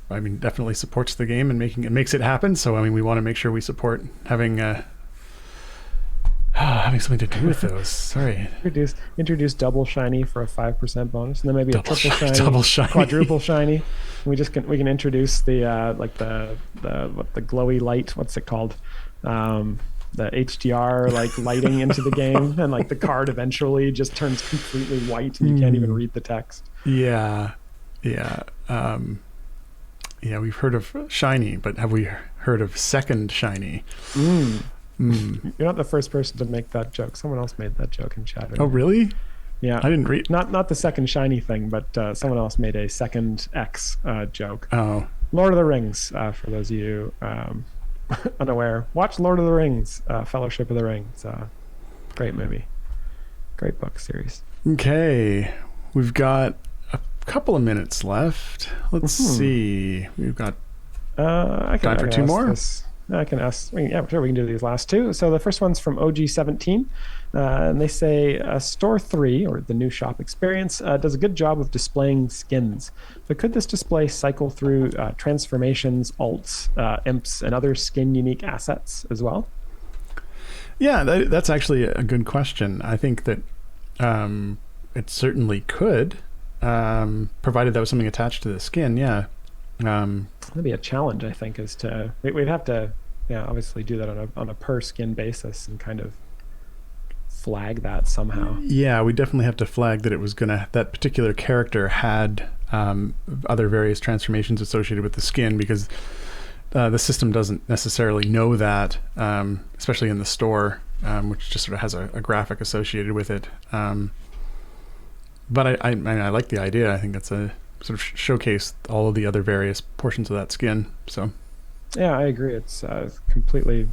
Definitely supports the game and makes it happen. So, we want to make sure we support having something to do with those. Sorry. Introduce double shiny for a 5% bonus, and then maybe double a triple shiny, double shiny, quadruple shiny. We can introduce the the glowy light. What's it called? The HDR lighting into the game, and the card eventually just turns completely white and you can't even read the text. Yeah. We've heard of shiny, but have we heard of second shiny? You're not the first person to make that joke. Someone else made that joke in chat. Oh, really? Yeah. I didn't read. Not the second shiny thing, but someone else made a second X joke. Oh. Lord of the Rings, for those of you unaware. Watch Lord of the Rings, Fellowship of the Ring. It's a great movie. Great book series. Okay. We've got couple of minutes left. Let's see. We've got time for 2 more. I can ask. Yeah, sure. We can do these last 2. So the first one's from OG17, and they say Store 3, or the new shop experience, does a good job of displaying skins. But could this display cycle through transformations, alts, imps, and other skin unique assets as well? Yeah, that's actually a good question. I think that it certainly could. Provided that was something attached to the skin, yeah. That'd be a challenge, I think, we'd have to, obviously do that on a per skin basis and kind of flag that somehow. Yeah, we definitely have to flag that that particular character had other various transformations associated with the skin, because the system doesn't necessarily know that, especially in the store, which just sort of has a graphic associated with it. But I like the idea. I think it's a sort of showcase all of the other various portions of that skin. So, Yeah, I agree. It's completely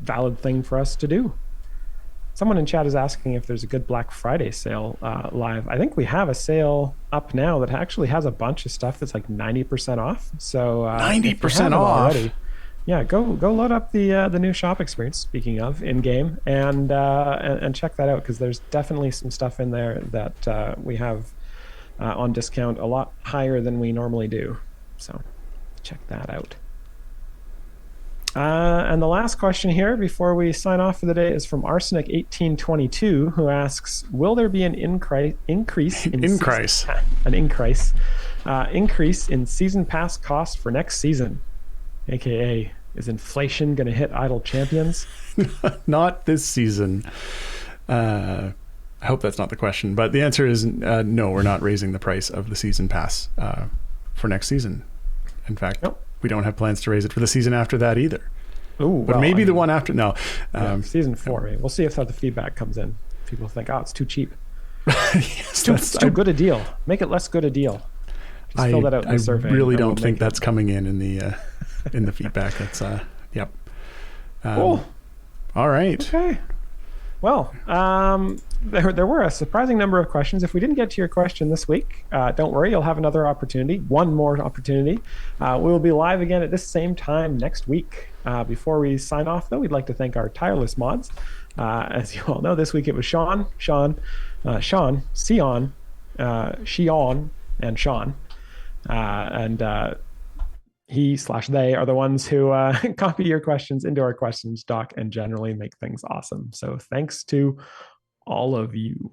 valid thing for us to do. Someone in chat is asking if there's a good Black Friday sale live. I think we have a sale up now that actually has a bunch of stuff that's like 90% off. So Ninety if you percent haven't off. already, yeah, go load up the new shop experience. Speaking of in game, and check that out because there's definitely some stuff in there that we have on discount a lot higher than we normally do. So check that out. And the last question here before we sign off for the day is from Arsenic1822, who asks, will there be an increase in Increase. increase in season pass cost for next season? AKA, is inflation going to hit Idle Champions? Not this season. I hope that's not the question, but the answer is no, we're not raising the price of the season pass for next season. In fact, Nope. We don't have plans to raise it for the season after that either. Ooh, But maybe the one after. No. Season 4, maybe. We'll see if the feedback comes in. People think, oh, it's too cheap. Yes, It's too good a deal. Make it less good a deal. Just fill that out in the survey. I really don't think that's coming in the feedback. That's yep. Cool. All right. Okay. Well, there were a surprising number of questions. If we didn't get to your question this week, don't worry. You'll have another opportunity, one more opportunity. We will be live again at this same time next week. Before we sign off, though, we'd like to thank our tireless mods. As you all know, this week it was Sean, Sion, and Sean. He/they are the ones who copy your questions into our questions doc and generally make things awesome. So thanks to all of you.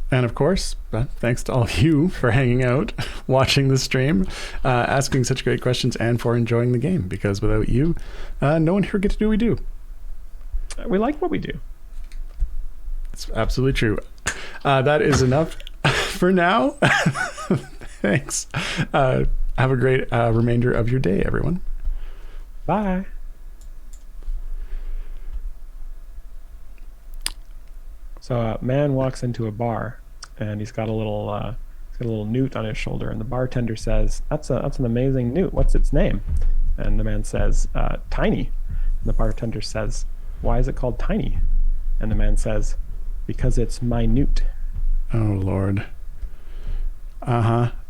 And of course, thanks to all of you for hanging out, watching the stream, asking such great questions, and for enjoying the game. Because without you, no one here would get to do what we do. We like what we do. It's absolutely true. That is enough for now. Thanks. Have a great remainder of your day, everyone. Bye. So a man walks into a bar, and he's got a little newt on his shoulder, and the bartender says, "That's an amazing newt. What's its name?" And the man says, "Tiny." And the bartender says, "Why is it called Tiny?" And the man says, "Because it's minute." Oh Lord.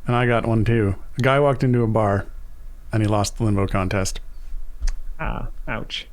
And I got one too. A guy walked into a bar, and he lost the limbo contest. Ouch.